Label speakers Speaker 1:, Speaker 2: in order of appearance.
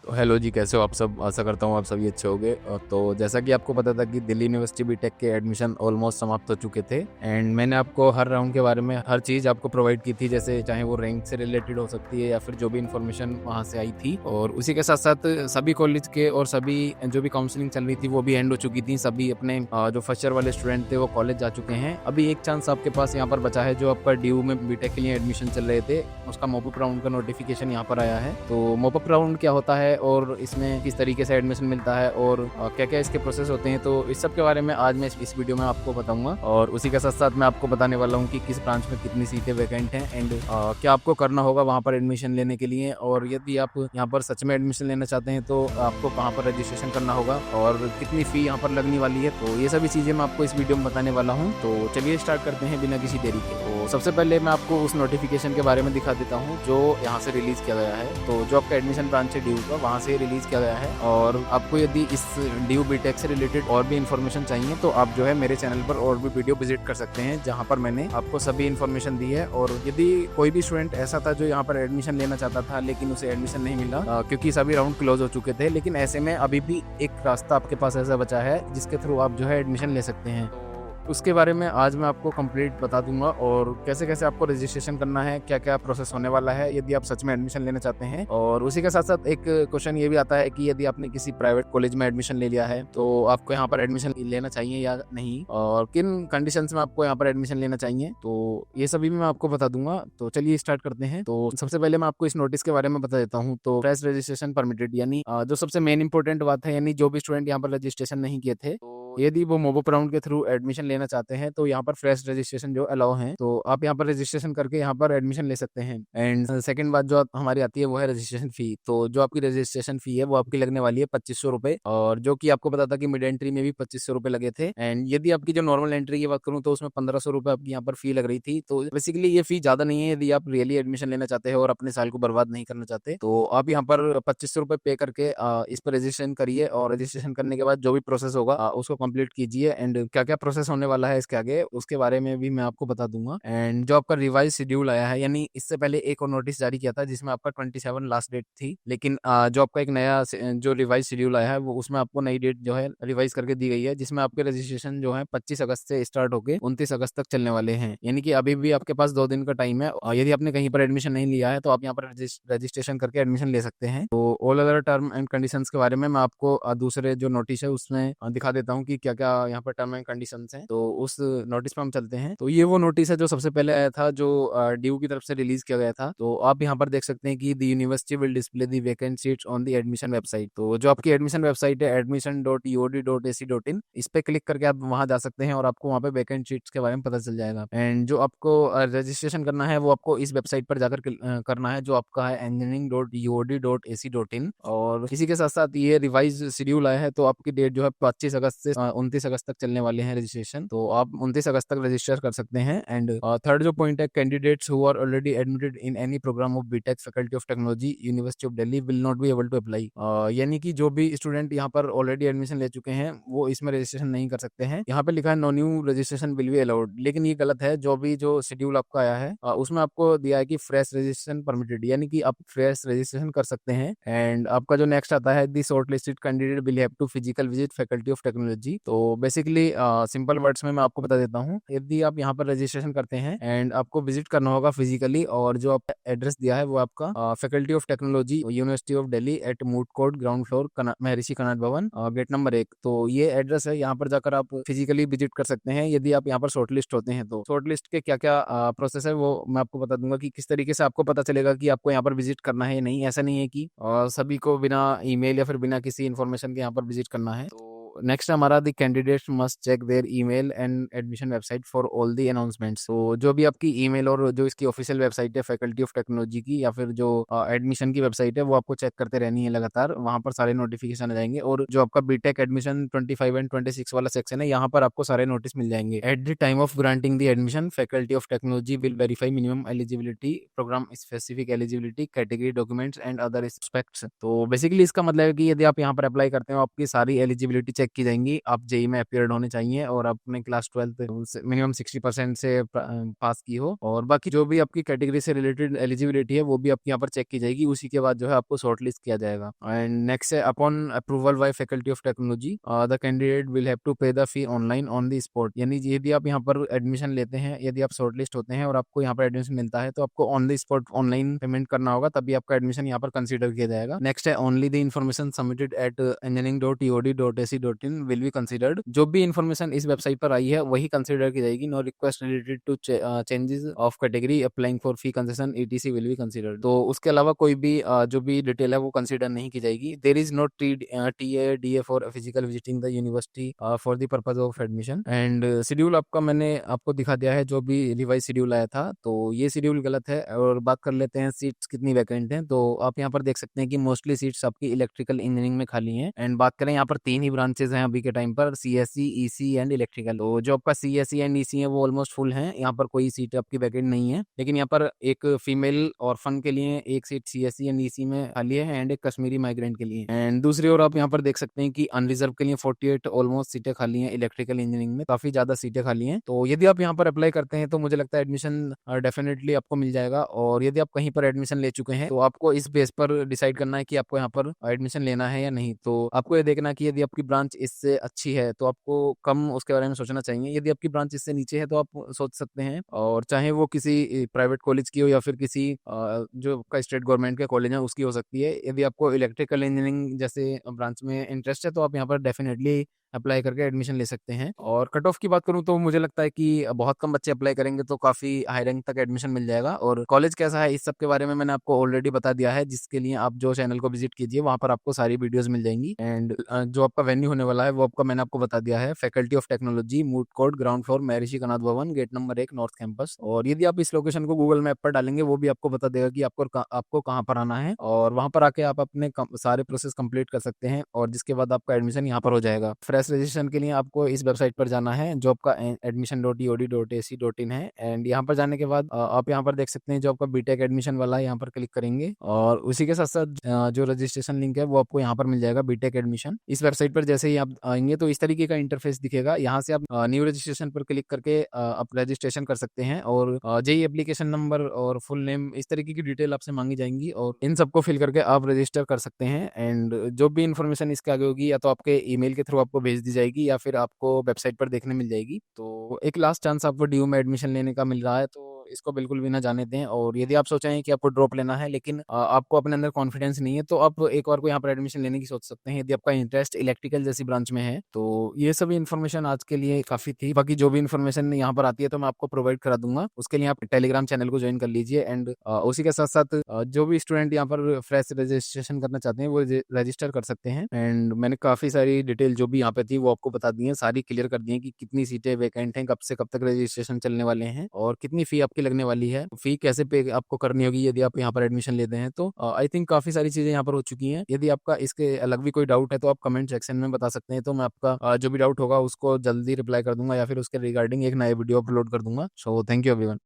Speaker 1: Hello जी, कैसे हो आप सब? आशा करता हूँ आप सभी अच्छे होंगे। तो जैसा कि आपको पता था कि दिल्ली यूनिवर्सिटी बीटेक के एडमिशन ऑलमोस्ट समाप्त हो चुके थे एंड मैंने आपको हर राउंड के बारे में हर चीज़ आपको प्रोवाइड की थी, जैसे चाहे वो रैंक से रिलेटेड हो सकती है या फिर जो भी इन्फॉर्मेशन वहाँ से आई थी। और उसी के साथ साथ सभी कॉलेज के और सभी जो भी काउंसलिंग चल रही थी वो भी एंड हो चुकी थी। सभी अपने जो फर्स्ट ईयर वाले स्टूडेंट थे वो कॉलेज जा चुके हैं। अभी एक चांस आपके पास यहाँ पर बचा है, जो आपका ड्यू में बीटेक के लिए एडमिशन चल रहे थे, उसका मॉपअप राउंड का नोटिफिकेशन यहाँ पर आया है। तो मॉपअप राउंड क्या होता है और इसमें किस तरीके से एडमिशन मिलता है और क्या क्या इसके प्रोसेस होते हैं, तो इस सब के बारे में आज मैं इस वीडियो में आपको बताऊंगा। और उसी के साथ साथ मैं आपको बताने वाला हूँ कि किस ब्रांच में कितनी सीटें वैकेंट हैं एंड क्या आपको करना होगा वहाँ पर एडमिशन लेने के लिए, और यदि आप यहाँ पर सच में एडमिशन लेना चाहते हैं तो आपको कहाँ पर रजिस्ट्रेशन करना होगा और कितनी फी यहाँ पर लगने वाली है। तो ये सभी चीज़ें मैं आपको इस वीडियो में बताने वाला हूँ। तो चलिए स्टार्ट करते हैं बिना किसी देरी के। तो सबसे पहले मैं आपको उस नोटिफिकेशन के बारे में दिखा देता हूँ जो यहाँ से रिलीज किया गया है। तो जो आपका एडमिशन ब्रांच है ड्यू का, वहाँ से रिलीज किया गया है। और आपको यदि इस ड्यू बीटेक से रिलेटेड और भी इन्फॉर्मेशन चाहिए तो आप जो है मेरे चैनल पर और भी वीडियो विजिट कर सकते हैं, जहाँ पर मैंने आपको सभी इन्फॉर्मेशन दी है। और यदि कोई भी स्टूडेंट ऐसा था जो यहाँ पर एडमिशन लेना चाहता था लेकिन उसे एडमिशन नहीं मिला क्योंकि सभी राउंड क्लोज हो चुके थे, लेकिन ऐसे में अभी भी एक रास्ता आपके पास ऐसा बचा है जिसके थ्रू आप जो है एडमिशन ले सकते हैं। उसके बारे में आज मैं आपको कंप्लीट बता दूंगा और कैसे कैसे आपको रजिस्ट्रेशन करना है, क्या क्या प्रोसेस होने वाला है यदि आप सच में एडमिशन लेना चाहते हैं। और उसी के साथ साथ एक क्वेश्चन ये भी आता है कि यदि आपने किसी प्राइवेट कॉलेज में एडमिशन ले लिया है तो आपको यहाँ पर एडमिशन लेना चाहिए या नहीं, और किन कंडीशंस में आपको यहाँ पर एडमिशन लेना चाहिए, तो ये सभी भी मैं आपको बता दूंगा। तो चलिए स्टार्ट करते हैं। तो सबसे पहले मैं आपको इस नोटिस के बारे में बता देता हूँ। तो फ्रेश रजिस्ट्रेशन परमिटेड, यानी जो सबसे मेन इंपॉर्टेंट बात है, यानी जो भी स्टूडेंट यहाँ पर रजिस्ट्रेशन नहीं किए थे तो यदि वो मोबोप राउंड के थ्रू एडमिशन लेना चाहते हैं तो यहाँ पर फ्रेश रजिस्ट्रेशन जो अलाउ है, तो आप यहाँ पर रजिस्ट्रेशन करके यहाँ पर एडमिशन ले सकते हैं। एंड सेकंड बात जो हमारी आती है वो है रजिस्ट्रेशन फी। तो जो आपकी रजिस्ट्रेशन फी है वो आपकी लगने वाली है 2500 रुपए, और जो कि आपको पता था कि मिड एंट्री में भी 2500 रुपए लगे थे। एंड यदि आपकी जो नॉर्मल एंट्री की बात करूँ तो उसमें 1500 रुपए आपकी यहाँ पर फी लग रही थी। तो बेसिकली ये फी ज्यादा नहीं है यदि आप रियली एडमिशन लेना चाहते हैं और अपने साल को बर्बाद नहीं करना चाहते, तो आप यहाँ पर 2500 रुपए पे करके इस पर रजिस्ट्रेशन करिए। और रजिस्ट्रेशन करने के बाद जो भी प्रोसेस होगा उसको कंप्लीट कीजिए। एंड क्या क्या प्रोसेस होने वाला है इसके आगे उसके बारे में भी मैं आपको बता दूंगा। एंड जो आपका रिवाइज शेड्यूल आया है, यानी इससे पहले एक और नोटिस जारी किया था जिसमें आपका 27 लास्ट डेट थी, लेकिन जो आपका एक नया जो रिवाइज शेड्यूल आया है वो उसमें आपको नई डेट जो है रिवाइज करके दी गई है, जिसमें आपके रजिस्ट्रेशन जो है 25 अगस्त से स्टार्ट होकर 29 अगस्त तक चलने वाले हैं। यानी कि अभी भी आपके पास 2 दिन का टाइम है। यदि आपने कहीं पर एडमिशन नहीं लिया है तो आप यहाँ पर रजिस्ट्रेशन करके एडमिशन ले सकते हैं। तो all other term and conditions के बारे में मैं आपको दूसरे जो नोटिस है उसमें दिखा देता हूँ कि क्या क्या यहाँ पर टर्म एंड कंडीशंस हैं। तो उस नोटिस पर हम चलते हैं। तो ये वो नोटिस है जो सबसे पहले आया था, जो ड्यू की तरफ से रिलीज किया गया था। तो आप यहाँ पर देख सकते हैं कि the university will display the vacant seats on the admission website. तो जो आपकी एडमिशन वेबसाइट है admission.eod.ac.in, इस पे क्लिक करके आप वहां जा सकते हैं और आपको वहाँ पे वैकेंट सीट्स के बारे में पता चल जाएगा। एंड जो आपको रजिस्ट्रेशन करना है वो आपको इस वेबसाइट पर जाकर करना है, जो आपका है engineering.eod.ac.in। और इसी के साथ साथ ये रिवाइज शेड्यूल आया है, तो आपकी डेट जो है 25 अगस्त से 29 अगस्त तक चलने वाले हैं रजिस्ट्रेशन। तो आप 29 अगस्त तक रजिस्टर कर सकते हैं। एंड थर्ड जो पॉइंट है, candidates who are already admitted in any programme of BTech faculty of technology university of Delhi will not be able to apply. यानी कि जो भी स्टूडेंट यहाँ पर ऑलरेडी एडमिशन ले चुके हैं वो इसमें रजिस्ट्रेशन नहीं कर सकते हैं। यहाँ पे लिखा है no new registration will be allowed, लेकिन ये गलत है। जो शेड्यूल आपका आया है उसमें आपको दिया है कि फ्रेश रजिस्ट्रेशन परमिटेड, यानी कि आप फ्रेश रजिस्ट्रेशन कर सकते हैं। एंड आपका जो नेक्स्ट आता है, the shortlisted candidate will have to physical visit faculty of technology. तो बेसिकली सिंपल वर्ड्स में मैं आपको बता देता हूँ, यदि आप यहाँ पर रजिस्ट्रेशन करते हैं एंड आपको विजिट करना होगा फिजिकली, और जो आपका एड्रेस दिया है वो आपका faculty of technology university of Delhi at moot court ground floor Maharshi Kanad Bhawan gate number 1। तो ये एड्रेस है, यहाँ पर जाकर आप फिजिकली विजिट कर सकते हैं यदि आप यहाँ पर शॉर्ट लिस्ट होते हैं। तो शॉर्ट लिस्ट के क्या क्या प्रोसेस है वो मैं आपको बता दूंगा कि किस तरीके से आपको पता चलेगा कि आपको यहाँ पर विजिट करना है या नहीं। ऐसा नहीं है कि सभी को बिना ईमेल या फिर बिना किसी इन्फॉर्मेशन के यहाँ पर विजिट करना है। तो नेक्स्ट हमारा the candidates must check their email and admission website for all the announcements. तो जो भी आपकी ईमेल और जो इसकी ऑफिशियल वेबसाइट है फैकल्टी ऑफ टेक्नोलॉजी की, या फिर जो एडमिशन की वेबसाइट है, वो आपको चेक करते रहनी है लगातार। वहां पर सारे नोटिफिकेशन आ जाएंगे। और जो आपका बीटेक एडमिशन 25 एंड 26 वाला सेक्शन है, यहाँ पर आपको सारे नोटिस मिल जाएंगे। At the time of granting the admission faculty of technology will verify minimum eligibility, programme specific eligibility, category documents and other aspects. तो बेसिकली इसका मतलब है कि यदि आप यहाँ पर अप्लाई करते हो आपकी सारी एलिजिबिलिटी चेक की जाएंगी। आप जेई में अपीयर्ड होने चाहिए और आपने क्लास 12 मिनिमम 60% से पास की हो, और बाकी जो भी आपकी कैटेगरी से रिलेटेड एलिजिबिलिटी है वो भी आपकी यहाँ पर चेक की जाएगी। उसी के बाद जो है आपको शॉर्ट लिस्ट किया जाएगा। एंड नेक्स्ट है, upon approval by faculty of technology the candidate will have to pay the fee online on the spot. यानी यदि आप यहाँ पर एडमिशन लेते हैं, यदि आप शॉर्ट लिस्ट होते हैं और आपको यहाँ पर एडमिशन मिलता है, तो आपको on the spot online payment करना होगा, तभी आपका एडमिशन यहाँ पर कंसीडर किया जाएगा। नेक्स्ट है, only the information submitted at engineering.tod.ac.in will be considered. जो भी इन्फॉर्मेशन इस वेबसाइट पर आई है वही कंसीडर की जाएगी। No request related to changes of category applying for fee concession etc will be considered. तो उसके अलावा कोई भी जो भी डिटेल है वो कंसीडर नहीं की जाएगी। There is not TA DA for physical visiting the university for the purpose of admission. And schedule आपका मैंने आपको दिखा दिया है, जो भी रिवाइज शेड्यूल आया था, तो ये शेड्यूल गलत है। और बात कर लेते हैं सीट्स कितनी वैकेंट हैं। तो आप यहाँ पर देख सकते हैं कि मोस्टली सीट्स आपकी इलेक्ट्रिकल इंजीनियरिंग में खाली हैं। एंड बात करें, यहाँ पर 3 ही ब्रांचेस हैं अभी के टाइम पर, CSE EC एंड इलेक्ट्रिकल। तो जो आपका CSE एंड EC है वो ऑलमोस्ट फुल है, यहाँ पर कोई सीट आपकी वैकेंट नहीं है। लेकिन यहाँ पर एक फीमेल ऑर्फन के लिए एक सीट CSE एंड EC में खाली है, एंड एक कश्मीरी माइग्रेंट के लिए। एंड दूसरी ओर आप यहाँ पर देख सकते हैं कि अनरिजर्व के लिए 48 ऑलमोस्ट सीटें खाली हैं इलेक्ट्रिकल इंजीनियरिंग में, काफी ज्यादा सीटें खाली हैं। तो यदि आप यहाँ पर अप्लाई करते हैं तो मुझे लगता है एडमिशन डेफिनेटली आपको मिल जाएगा। और यदि आप कहीं पर एडमिशन ले चुके हैं तो आपको इस बेस पर डिसाइड करना है कि आपको यहाँ पर एडमिशन लेना है या नहीं। तो आपको ये देखना कि यदि आपकी ब्रांच इससे अच्छी है तो आपको कम उसके बारे में सोचना चाहिए। यदि आपकी ब्रांच इससे नीचे है तो आप सोच सकते हैं, और चाहे वो किसी प्राइवेट कॉलेज की हो या फिर किसी जो आपका स्टेट गवर्नमेंट के कॉलेज है उसकी हो सकती है। यदि आपको इलेक्ट्रिकल इंजीनियरिंग जैसे ब्रांच में इंटरेस्ट है तो आप यहाँ पर डेफिनेटली अप्लाई करके एडमिशन ले सकते हैं। और कट ऑफ की बात करूं तो मुझे लगता है कि बहुत कम बच्चे अप्लाई करेंगे तो काफी हाई रैंक तक एडमिशन मिल जाएगा। और कॉलेज कैसा है इस सब के बारे में मैंने आपको ऑलरेडी बता दिया है, जिसके लिए आप जो चैनल को विजिट कीजिए, वहां पर आपको सारी वीडियोस मिल जाएंगी। एंड जो आपका वेन्यू होने वाला है वो आपका मैंने आपको बता दिया है, faculty of technology, moot court, ground floor, महर्षि कनात भवन, गेट नंबर 1, नॉर्थ कैंपस। और यदि आप इस लोकेशन को गूगल मैप पर डालेंगे वो भी आपको बता देगा कि आपको कहाँ पर आना है, और वहां पर आके आप अपने सारे प्रोसेस कंप्लीट कर सकते हैं, और जिसके बाद आपका एडमिशन यहाँ पर हो जाएगा। फ्रेश रजिस्ट्रेशन के लिए आपको इस वेबसाइट पर जाना है जो आपका admission.tod.ac.in है। एंड यहाँ पर जाने के बाद आप यहाँ पर देख सकते हैं जो आपका बीटेक एडमिशन वाला है, यहाँ पर क्लिक करेंगे, और उसी के साथ साथ जो रजिस्ट्रेशन लिंक है वो आपको यहाँ पर मिल जाएगा, बीटेक एडमिशन। इस वेबसाइट पर जैसे ही आप आएंगे तो इस तरीके का इंटरफेस दिखेगा। यहाँ से आप न्यू रजिस्ट्रेशन पर क्लिक करके आप रजिस्ट्रेशन कर सकते हैं, और जेई एप्लीकेशन नंबर और फुल नेम इस तरीके की डिटेल आपसे मांगी जाएंगी, और इन सबको फिल करके आप रजिस्टर कर सकते हैं। एंड जो भी इन्फॉर्मेशन इसके आगे होगी या तो आपके ईमेल के थ्रू आपको भेज दी जाएगी या फिर आपको वेबसाइट पर देखने मिल जाएगी। तो एक लास्ट चांस आपको DU में एडमिशन लेने का मिल रहा है, तो इसको बिल्कुल भी ना जाने दें। और यदि आप सोच रहे हैं कि आपको ड्रॉप लेना है लेकिन आपको अपने अंदर कॉन्फिडेंस नहीं है, तो आप एक और को यहाँ पर एडमिशन लेने की सोच सकते हैं, यदि आपका इंटरेस्ट इलेक्ट्रिकल जैसी ब्रांच में है। तो ये सभी इन्फॉर्मेशन आज के लिए काफी थी। बाकी जो भी इन्फॉर्मेशन यहाँ पर आती है तो मैं आपको प्रोवाइड करा दूंगा, उसके लिए आप टेलीग्राम चैनल को ज्वाइन कर लीजिए। एंड उसी के साथ साथ जो भी स्टूडेंट यहाँ पर फ्रेश रजिस्ट्रेशन करना चाहते हैं वो रजिस्टर कर सकते हैं। एंड मैंने काफी सारी डिटेल जो भी यहाँ पे थी वो आपको बता दी है, सारी क्लियर कर दी है कि कितनी सीटें वैकेंट हैं, कब से कब तक रजिस्ट्रेशन चलने वाले हैं, और कितनी फी आपकी लगने वाली है, फी कैसे पे आपको करनी होगी यदि आप यहाँ पर एडमिशन लेते हैं। तो आई थिंक काफी सारी चीजें यहाँ पर हो चुकी हैं। यदि आपका इसके अलग भी कोई डाउट है तो आप कमेंट सेक्शन में बता सकते हैं, तो मैं आपका जो भी डाउट होगा उसको जल्दी रिप्लाई कर दूंगा या फिर उसके रिगार्डिंग एक नया वीडियो अपलोड कर दूंगा। So thank you everyone.